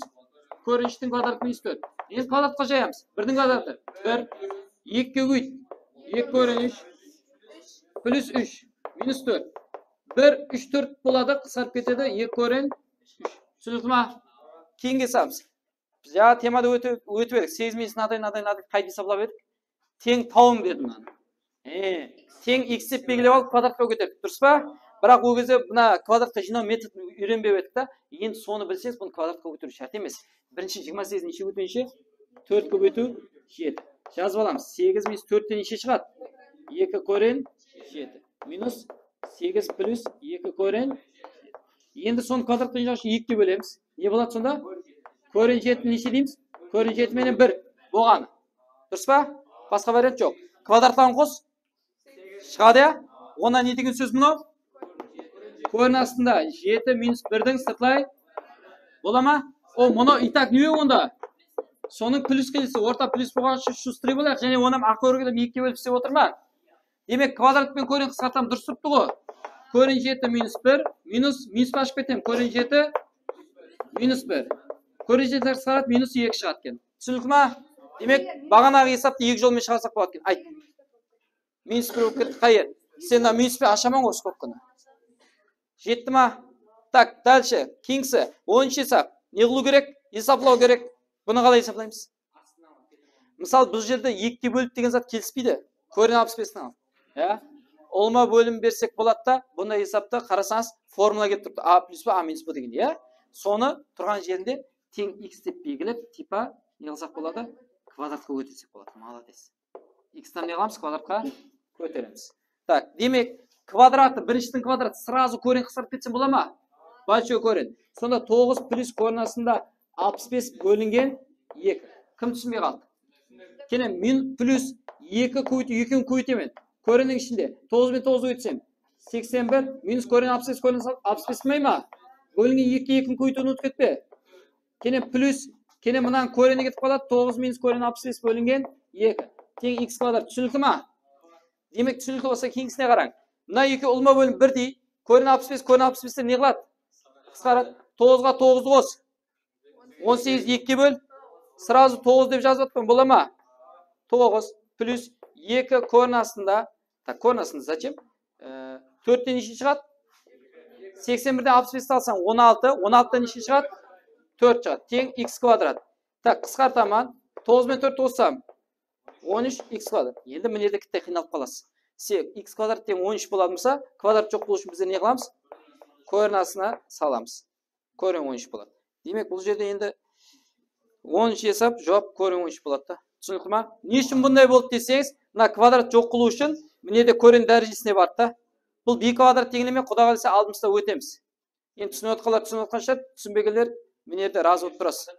ko'rinishning kvadrati minus 4. Endi kvadratga qo'shamiz. 1 ning kvadrati 1 2 qo'y. 2 ko'rinish plus 3 minus 4. 1 3 4 bo'ladi, qisqarib ketadi. 2 ko'rin 3. Tushundingmi? Keyingi hesabimiz. Biz ya temada o'tib edik. 8 minus naday qayta hisoblab edik. Teng tavom dedim men. Teng x deb belgilab olib kvadratga ko'tarib turibsizmi? Biroq u кезде buna kvadratga jinoy metodini o'rganib edik-da. Endi soni bilsangiz, buni kvadratga ko'tarish shart emas. Birinchi 28 ni ichiga o'tinishi 4 ko'paytuv 7. Yozib olamiz. 8 minus 4 dan ichi chiqadi. 2 ko'rin 7 minus 8 plus 2 ko'rin. Endi son kvadratga joyni 2 ga bo'lamiz. Ne bo'ladi sonda? Ko'rin 7 ni ichi deymiz. Ko'rin 7 bilan 1 bo'lgani. Durustmi? Boshqa variant yo'q. Kvadratlarni qo'sh. Chiqadi ya. Ondan ne degan so'z buni? Ko'rin aslında 7 minus 1 dan sirtlay bo'ladimi? O mana itak niye onda? So'ning plus kelsa, o'rta plus bo'lgan shu stri bo'ladi. Ya'ni onu ham aqo'rga 2 ga bo'lib deb o'tirman. Demak, kvadrat bilan ko'rin qisqartam durustibdi-ku. Ko'rin 7 minus 1 minus bashib ketaman. Ko'rin 7 minus 1. Ko'rin 7 qisqarib minus 2 chiqadi ekan. Tushundingmi? Demak, bag'anagi hisobda 2 yo'ldan chiqarsak bo'ladi ekan. Ayt. Minus 1 o'tib qayer? Sendan minus 1 aşaman o'z ko'pkina. Yetdimi? Tak, dalshi. Keyingisi 10-chi hisob. Ne qilish kerak? Hisoblov kerak. Buni qalay hisoblaymiz? Misol bu yerda 2 bo'lib degan zat kelishmaydi. Ko'rin 65 dan. Ya? Olma bo'lim bersek bo'ladi-da, bunday hisobda qarasangiz formula kelib turibdi. A plus va A minus bu degan, ya. Soni turgan yerinde teng x deb belgilab, tipa ne qilsak bo'ladi? Kvadratga o'tsak bo'ladi. Молодец. X dan ne qilamiz? Kvadratga ko'taramiz. Tak, demak, kvadratni birinchidan kvadrat sразу ko'rin qisqarib ketsa bo'ladimi? Большой ko'rin. Sonda 9 plus ko'rinasida 65 bo'lingan 2. Kim tushunmay qoldi? Keyin min plus 2 qo'yib 2 ni qo'yitaman. Korenin içinde 9 bin 9'u ötsem 81 minus koren 65 koren 65 mi ma? Bölüngen 2 koyduğunu unutup ketme. Kene plus kene bundan koreni ketip kalat 9 minus koren 65 bölüngen 2 teң x kvadrat түшүнүктү ма? Демек түшүнүктүү болсо кийинкисине караң. Мына 2 улма бөлүнүп 1 дей. Корен 65 корен 65 не кылат? Кыскарат. 9га 9 кос. 18 2 бөл. Сразу 9 деп жазып атпаймын, бола ма? 9 плюс 2 корен астында. Так, корен астында зачем? 4тен неше чыгат? 81ден 65 алсаң 16, 16тан неше чыгат? 4 чыгат. Тең x квадрат. Так, кыскартаман. 9 мен 4 коссам 13 x квадрат. Енді мына жерде кітте қиналып қаласыз. X квадрат тең 13 болатын болса, квадрат жоқ болу үшін біздер не қыламыз? Корен астына саламыз. Корен 13 болады. Демек бұл жерде енді 13 есап, жауап корен 13 болады да. Түсінікті ма? Не үшін бұндай болды десеңіз, мына квадрат жоқ қылу үшін міне де корен дәрежесіне барды да. Бұл b квадрат теңелеме Құда қаласа алдымызда өтеміз. Енді түсініп отқандар түсініп отқан шығар, түсінбегендер міне де разы болып тұрасыз.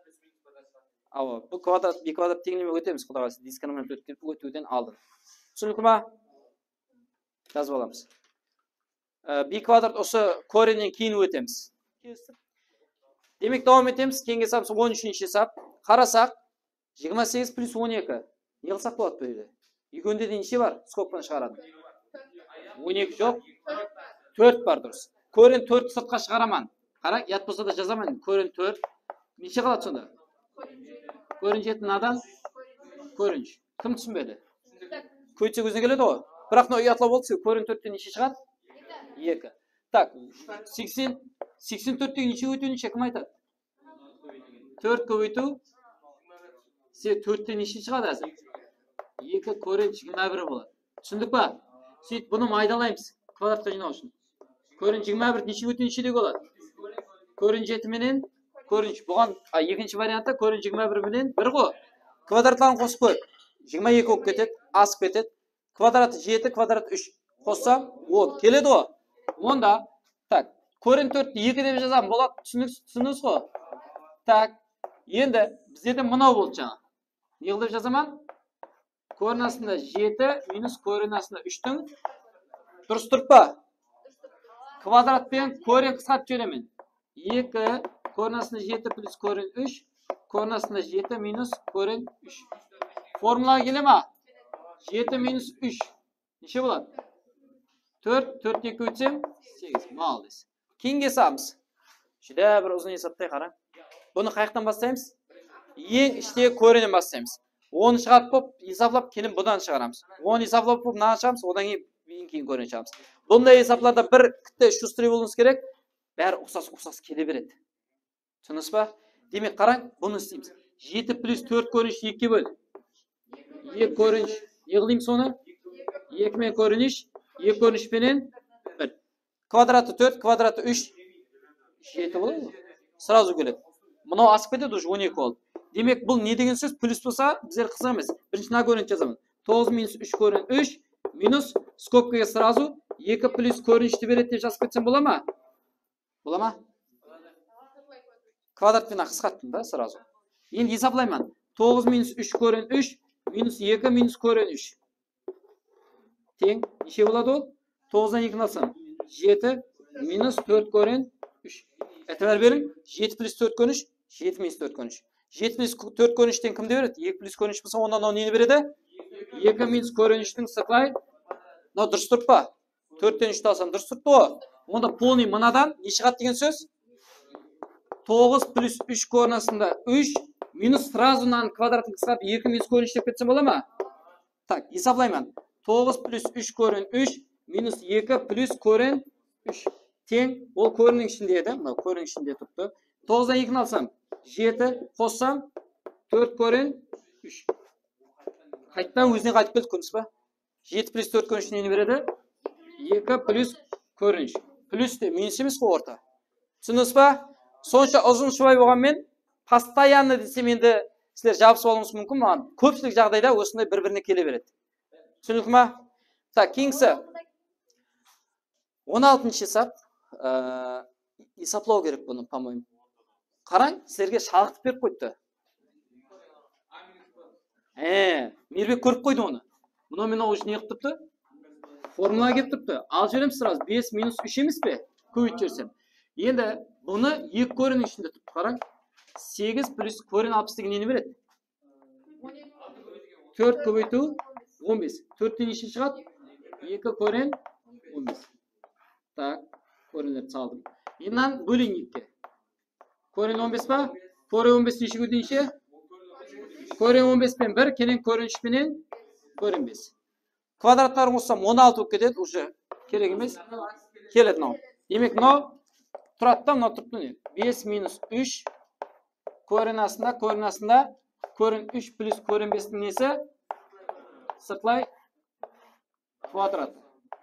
Ава, бұл квадрат b квадрат теңелеме өтеміз Құда қаласа дискриминант өтуден алдын. Түсінікті ма? Жазып аламыз. b квадрат осы кореннен кейін өтеміз. Демек давам етеміз. Кейінгі есапсы 13-ші есап. Қарасақ 28 плюс 12. Не қылсақ болады бұл жерде? Екеуінде де неше бар? Скобтан шығарады. 12 жоқ. 4 бар дұрыс. Корен 4 сыртқа шығараман. Қара, ят болса да жазаман. Корен 4. Неше қалады сонда? Корен 7 надан? Корен 3. Кім түсінбеді? Көйтсе көзіне келеді ғой. Бірақ мына ұятлау болды. Корен 4-тен неше шығады? 2. Так, 84-тен неше өтуінше кім айтады? 4 көбейту 4-тен неше шығады әзір? 2 корен 21 болады. Түсіндік па? Сөйтіп бұны майдалаймыз. Квадратқа жинау үшін. Корен 21 неше өтуінше де болады? Корен 7 менен корен 3. Бұған екінші вариантта корен 21 менен 1 ғой. Квадраттарын қосып қойып 22 болып кетеді, асып кетеді. Квадраты 7, квадрат 3. Қоссам 10. Келеді ғой. Онда, так, корен 4 2 деп жазамын, болады, түсініңіз ғой. Так, енді біздерде мынау болды жаңа. Не қылып жазамын? Корен астында 7 минус корен астында 3-тің дұрыс тұрып па? Квадратпен корен қысқартып жіберемін. 2 корен астында 7 плюс корен 3, корен астында 7 минус корен 3. Формулаға келе ма? 7 минус 3. Неше болады? 4, 4 2 өтсем 8. Молодец. Кейінге сабыз. Жүдә бір ұзын есаптай қараң. Бұны қаяқтан бастаймыз? Ең іштегі коренен бастаймыз. 10 шығарып болып, есаплап, келін бұдан шығарамыз. 10 есаплап болып, мынаған шығамыз, одан кейін корен шығамыз. Бұндай есапларда бір кітті шустрый болуыңыз керек, бәрі ұқсас келе береді. Түсініңіз ба? Демек қараң, бұны істейміз. 7 плюс 4 корен 2 бөл. 2 корен 3. Не қылайым соны? 2 мен корен 3. 2 корен 3 пенен 1. Квадраты 4, квадраты 3. 7 болады. Сразу келеді. Мынау асып кетеді, уже 12 болды. Демек, бұл не деген сөз? Плюс болса, біздер қызық емес. Бірінші на корен жазамын. 9 минус 3 корен 3 минус скобкаға сразу 2 плюс корен 3 береді деп жазып кетсем бола ма? Бола ма? Квадратпен қысқарттым да сразу. Енді есаплаймын. 9 минус 3 корен 3 минус 2 минус корен 3. Тең, неше болады ол? 9-дан 2-ні алсам. 7 минус 4 корен 3. Әтібәр берің. 7 плюс 4 корен 3. 7 минус 4 корен 3. 7 плюс 4 корен 3-тен кімді береді? 2 плюс корен 3 болса, ондан ол нені береді? 2 минус корен 3-тің сықлай. Мынау дұрыс тұрып па? 4-тен 3-ті алсам дұрыс тұрып па? Онда полный мынадан не шығады деген сөз? 9 плюс 3 корен астында 3 минус сразу мынаның квадратын қысқарып 2 минус корен 3 деп кетсем бола ма? Так, есаплаймын. 9 плюс 3 корен 3 минус 2 плюс корен 3. Тең, ол кореннің ішінде еді. Мынау кореннің ішінде тұрыпты. 9-дан 2-ні алсам, 7 қоссам, 4 корен 3. Қайттан өзіне қайтып келді, көрдіңіз ба? 7 плюс 4 корен 3 нені береді? 2 плюс корен 3. Плюс те минус емес қой орта. Түсіндіңіз ба? Сонша ұзын шұбай болғанмен, постоянно десем енді сіздер жабысып алуыңыз мүмкін, маған көпшілік жағдайда осындай бір-біріне келе береді. Түсіндіңіз ма? Так, кейінгісі 16-шы есап. Есаплау керек бұны, по-моему. Қараң, сіздерге шалықтып беріп қойды. Мейірбек көріп қойды оны. Мұны мен ол үшін не қыптыпты? Formula kelip turibdi. Alып жібереміз сразу 5 минус 3 емес пе? Көбейтіп жіберсем. Енді бұны 2 көрін ішінде тұрып қараң. 8 плюс көрін 60 деген нені береді? 4 көбейту 15. 4-тен неше шығады? 2 көрін 15. Так, көрінлерді салдым. Енді бөлейін 2-ке. Көрін 15 ба? Көрін 15 неше көтен неше? Көрін 15 пен 1, келен көрін 3 пенен көрін 5. Квадраттарын қоссам 16 болып кетеді, уже керек емес. Келеді мынау. Демек мынау тұрады да, мынау тұрыпты не? 5 минус 3 көрін астында көрін 3 плюс көрін 5-дің несі? Сыртылай квадрат.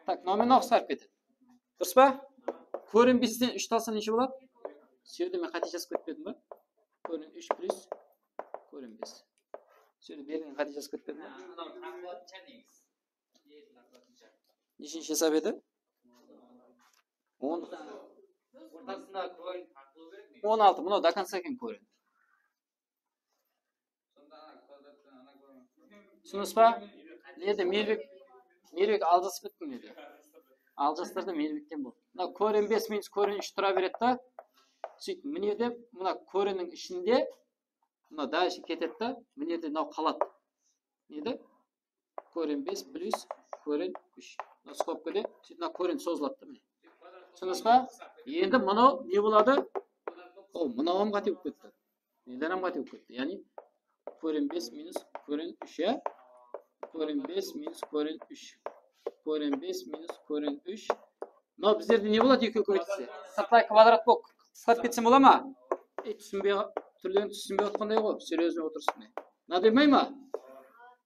Так, мынаумен қысқарып кетеді. Дұрыс па? Көрін 5-тен 3 алса неше болады? Сөйде мен қате жазып кетпедім ба? Көрін 3 плюс көрін 5. Сөйде берген қате жазып кетпедім ба? Нешінші хесап еді? 16. Мынау до конца екен көрін. Түсініңіз ба? Неді мербек алжасып кеттің еді. Алжастырды мербектен болды. Мына көрін 5 минус көрін 3 тұра береді да. Сөйтіп, мінеді, мына көріннің ішінде, мына дальше кетеді да, мінеді, мынау қалады. Неді? Көрін 5 плюс көрін 3. Мына скобкада, сөйтіп, мына көрін созылады да. Түсініңіз ба? Енді мынау не болады? Мынауым қате болып кетті. Неден қате болып кетті? Яғни, көрін 5 минус көрін 3, я? Көрін 5 минус көрін 3. Көрін 5 минус көрін 3. Мынау біздерде не болады екі көбейтсе? Сырттай квадрат болып қысқарып кетсем бола ма? Түрлерін түсінбей отқандай ғой, серьезно отырсын. Надо демей ма?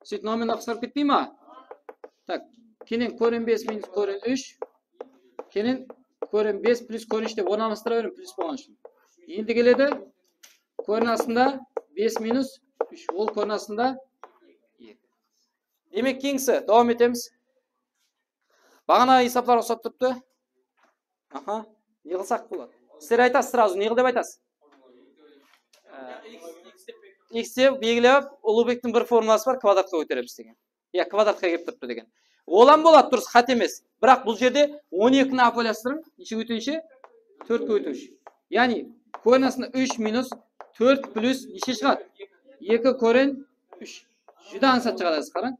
Сөйтіп, мынаумен қысқарып кетпей ма? Так, кенен көрін 5 минус көрін 3. Кенен көрін 5 плюс көрін 3 деп оны алмастыра берем плюс болған үшін. Енді келеді, көрін астында 5 минус 3. Ол көрін астында 2. Демек кеңсі, давам етеміз. Бағана есаплар ұқсап тұрыпты. Аха, не қылсақ болады? Сіздер айтасыз сразу, не қыл деп айтасыз? X деп белгілеп, Ұлыбектің бір формуласы бар, квадратқа көтереміз деген. Я, квадратқа келіп тұрыпты деген. Олан болады, дұрыс, қате емес. Бірақ бұл жерде 12-ні аполястырың, неше көтенше? 4 көтенше. Яғни, көрін астында 3 минус 4 плюс неше шығады? 2 көрін 3. Жүді аңсат шығадыңыз, қараң.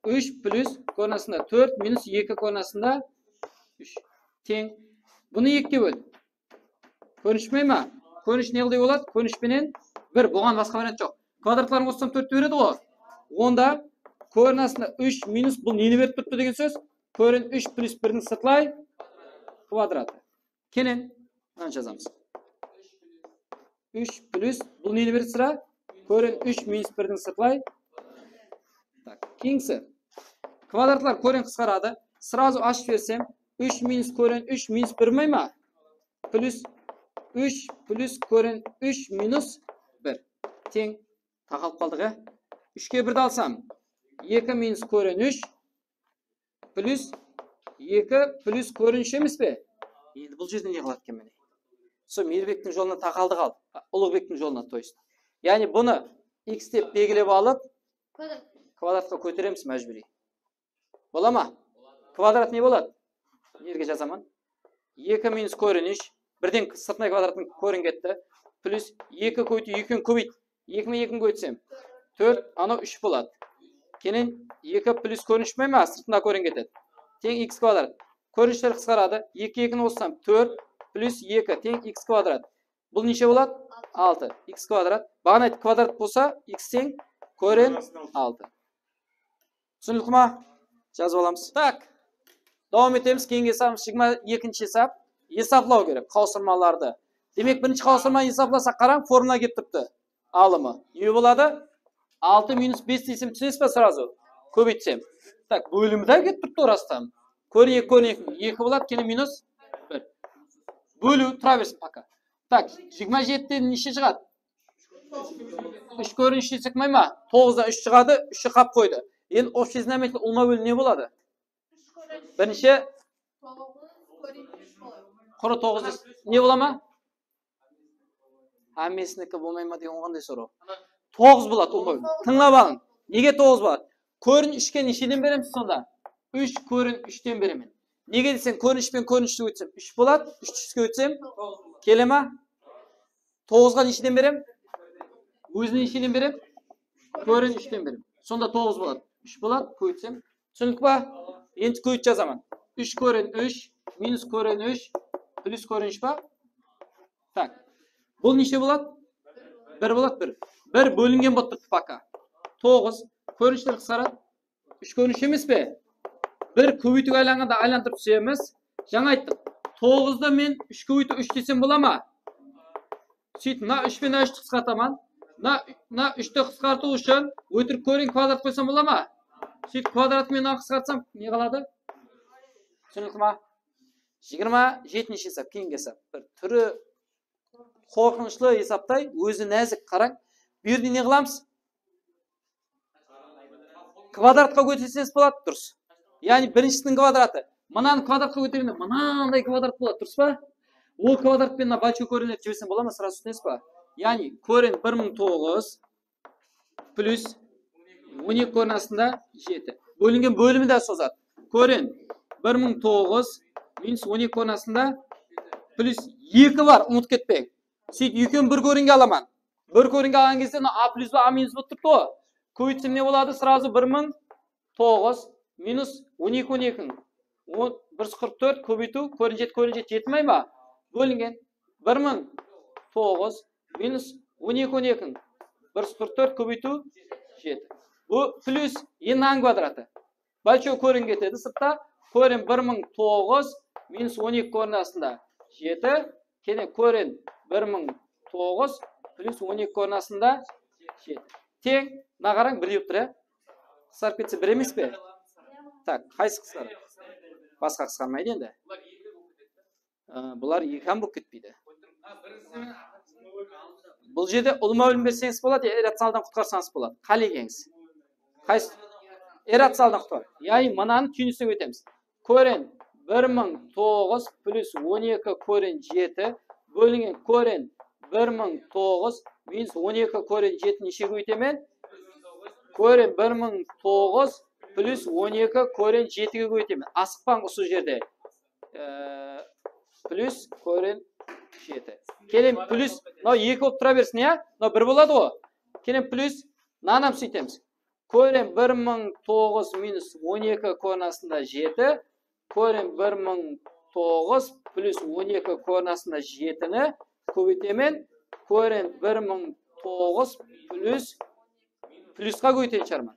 3 плюс көрін астында 4 минус 2 көрін астында 3. Тең. Бұны 2-ке бөл. Көрінішмей ма? Көрініш не қылдай болады? Көрінішпенен 1. Бұған басқа вариант жоқ. Квадраттарын қоссам 4 береді ғой. Онда көрін астында 3 минус бұл нені беріп тұрды деген сөз? Көрін 3 плюс 1-дің сыртылай квадраты. Кенен, мынаны жазамыз. 3 плюс бұл нені берді sıra? Көрін 3 минус 1-дің сыртылай. Так, кеңсі. Квадратлар көрін қысқарады. Сразу ашып берсем, 3 минус көрін 3 минус 1 май ма? Плюс 3 плюс көрін 3 минус 1. Тең. Тақалып қалдық, ә? 3-ке 1-ді алсам, 2 минус көрін 3 плюс 2 плюс көрін 3 емес пе? Енді бұл жерде не қалады екен міне? Сол Мейірбектің жолына тақалды қалды. Ұлықбектің жолына, то есть. Яғни бұны x деп белгілеп алып, квадратқа көтереміз мәжбүри. Бола ма? Квадрат не болады? Ерге жазамын. 2 минус көрін 3. Бірден сыртынай квадратын көрін кетті. Плюс 2 көйту 2-ін көбейт. 2 мен 2-ін көйтсем. 4, анау 3 болады. Кенен 2 плюс көрін 3 ма? Сыртында көрін кетеді. Тең x квадрат. Көрініштер қысқарады. 2-2-ні қоссам 4 плюс 2 тең x квадрат. Бұл неше болады? 6. X квадрат. Бағана айты квадрат болса, x тең көрін 6. Түсінілді ма? Жазып аламыз. Так. Давам етеміз. Кейінгі есабымыз шигма екінші есап. Есаплау керек қауысырмаларды. Демек бірінші қауысырма есапласақ қараң, формула келіп тұрыпты. Алымы. Не болады? 6 минус 5 дейсем түсінесіз ба сразу? Көбейтсем. Так, бөлімі де кетіп тұрыпты орастан. Көрін 2 болады, кені минус 1. Бөлу, тұра берсін пока. Так, 27-ден неше шығады? 3 көрін 3 десек май ма? 9-да 3 шығады, 3-і қап қойды. Енді общий знаменатель ұлма бөлі не болады? Бірінші құры 9 дес. Не бола ма? Әмесінікі болмай ма деген оғандай сұрау. 9 болады ұлма бөлі. Тыңлап алың. Неге 9 болады? Көрін 3-ке нешеден береміз сонда? 3 көрін 3'тен беремін. Неге десең, көрін 3 пен көрін 3'ті өтсем 3 болады. 3 3-ке өтсем келе ма? 9-ға нешеден берем? Өзіне нешеден берем? Көрін 3'тен берем. Сонда 9 болады. 3 болады, көйтсем. Түсіндік па? Енді көйт жазамын. 3 көрін 3, минус көрін 3, плюс көрін 3 па? Так. Бұл неше болады? 1 болады, 1. 1 бөлінген болып тұрды пока. 9. Көрініштер қысқарады. 3 көрініш емес пе? 1 көбейтуге айланғанда айландырып түсеміз. Жаңа айттық. 9-ды мен 3 көбейту 3 десем бола ма? Сөйтіп, мына 3 пен 3-ті қысқартамын. Мына 3-ті қысқарту үшін өтірік көрен квадрат қойсам бола ма? Сөйтіп, квадратты мен қысқартсам не қалады? Түсінікті ма? 27-ші есап, кейінгі есап. Бір түрі қорқынышлы есаптай, өзі нәзік қараң. Bu yerде не қыламыз? Квадратқа көтерсеңіз болады, дұрыс. Яғни біріншісінің квадраты. Мынаны квадратқа көтергенде мынандай квадрат болады, дұрыс па? Ол квадратпен мына большой кореньді жіберсем бола ма? Сразу түсінесіз ба? Яғни корень 1009 плюс 12 корень астында 7. Бөлінген бөлімі де созады. Корень 1009 минус 12 корень астында плюс 2 бар, ұмыт кетпең. Сөйтіп, екеуін бір кореньге аламан. Бір кореньге алған кезде а плюс ба, а минус болып тұрды ғой. Көйтсем не болады? Сразу 1009 минус 12 144 көбейту, корень 7 жетмей ма? Бөлінген 1009 минус 12 144 көбейту 7. Бұл плюс еннің квадраты. Большой корень кетеді сыртта. Корень 1009 минус 12 корень астында 7. Кене корень 1009 плюс 12 корень астында 7. Тең, нағараң бір деп тұр, қысқарып кетсе бір емес пе? Так, қайсы қысқарып? Басқа қысқармайды енді. Бұлар екі болып кетпейді. Бұл жерде ұлыма өлім берсеңіз болады, иррационалдан құтқарсаңыз болады. Қалегеңіз. Қайсы? Иррационалдан құтқар. Яғни мынаны түйінісіне өтеміз. Корень 1009 плюс 12 корень 7 бөлінген корень 1009 минус 12 корень 7 нешеге өтемен? Корень 1009 плюс 12 корень 7-ге өтемен. Асықпан осы жерде. Плюс корень 7. Келем плюс, но 2 болып тұра берсін, я? Но 1 болады ғой. Келем плюс, нанам сөйтеміз. Корень 1009 минус 12 корень астында 7. Корень 1009 плюс 12 корень астында 7-ні көбейтемен. Корень 1009 плюсқа көбейтейін шарман.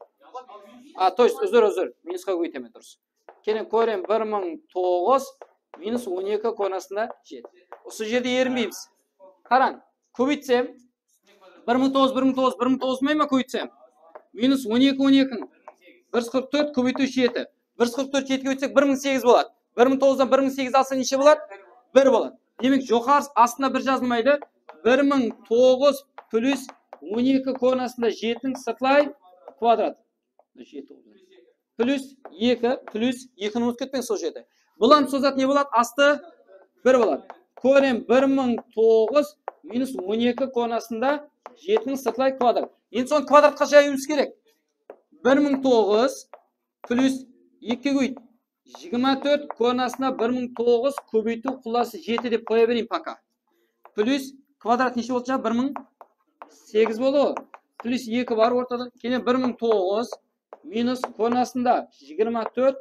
То есть, үзір, минусқа көбейтемен дұрыс. Келем корень 1009 минус 12 корень астында 7. Осы жерде ерінбейміз. Қараң, көбейтсем, 1009 ма көбейтсем? Минус 12, 144 көбейту 7. 144 7-ге өтсек 1008 болады. 1009-дан 1008 алса неше болады? 1 болады. Демек, жоғарыс астына 1 жазылмайды. 1009 плюс 12 корень астында 7-ің сыртылай квадрат. Плюс 2, плюс 2-ні ұмыт кетпең сол жерде. Бұлан созат не болады? Асты 1 болады. Корень 1009 минус 12 корень астында 7-ің сыртылай квадрат. Енді соны квадратқа жаюымыз керек. 1009 плюс 2-ге көйт. 24 корень астына 1009 көбейту құласы 7 деп қоя берейін пока. Плюс квадрат неше болды жаңа? 1008 болды. Плюс 2 бар ортада. Кене 1009 минус корень астында 24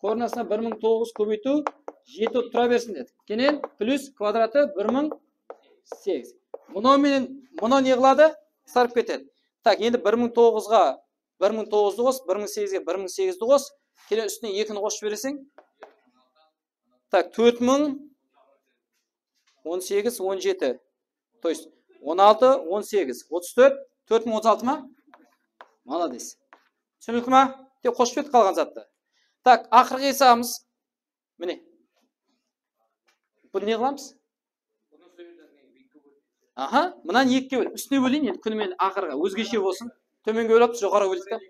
корень астына 1009 көбейту 7 тұра берсін деді. Кенен плюс квадраты 1008. Мұны не қылады? Сарып кетеді. Так, енді 1009-ға 1009-ді қос, 1008-ге 1008-ді қос. Келе үстіне 2-ні қосып бересің. Так, 4000 18 17. То есть 16 18 34 4036 ма? Молодец. Түсінікті ма? Тек қосып бет қалған затты. Так, ақырғы есамыз. Міне. Бұны не қыламыз? Аха, мұнан 2-ге бөл. Үстіне бөлейін енді күнімен ақырға. Өзгеше болсын. Төменге бөліп, жоғары бөлдік.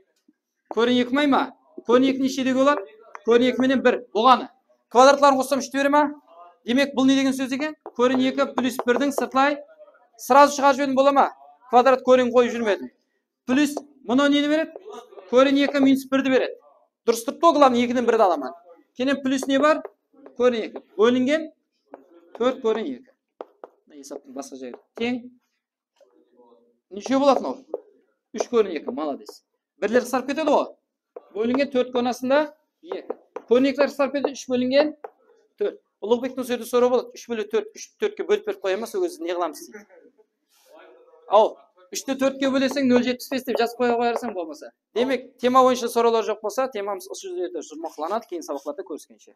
Көрін 2 май ма? Көрін 2 нешеде болады? Көрін 2 менен 1. Бұғаны. Квадраттарын қоссам 3 бере ма? Демек, бұл не деген сөз екен? Көрін 2 плюс 1-дің сыртылай сразу шығарып жібердім бола ма? Квадрат көрін қойып жүрмедім. Плюс мұны нені береді? Көрін 2 минус 1-ді береді. Dұрыс тұрыпты ғой, главный 2-дің 1-ді аламын. Кейін плюс не бар? Көрін 2. Бөлінген 4 көрін 2. Есаптың басқа жайы. Тең. Неше болады мынау? 3 көрін 2. Молодец. Бірлер қысарып кетеді ғой. Бөлінген 4 көрінасында 2. Көрін 2-лер қысарып кетеді, 3 бөлінген 4. Ұлықбектің сөйді сұрау болады. 3 бөлі 4, 3-4-ке бөліп беріп қоямыз, ол кезде не қыламыз дейді. Ау, 3-ті 4-ке бөлесең 0,75 деп жазып қоя қоярсың болмаса. Демек, тема бойынша сұраулар жоқ болса, темамыз осы жерде жұмақланады, кейін сабақтарда көріскенше.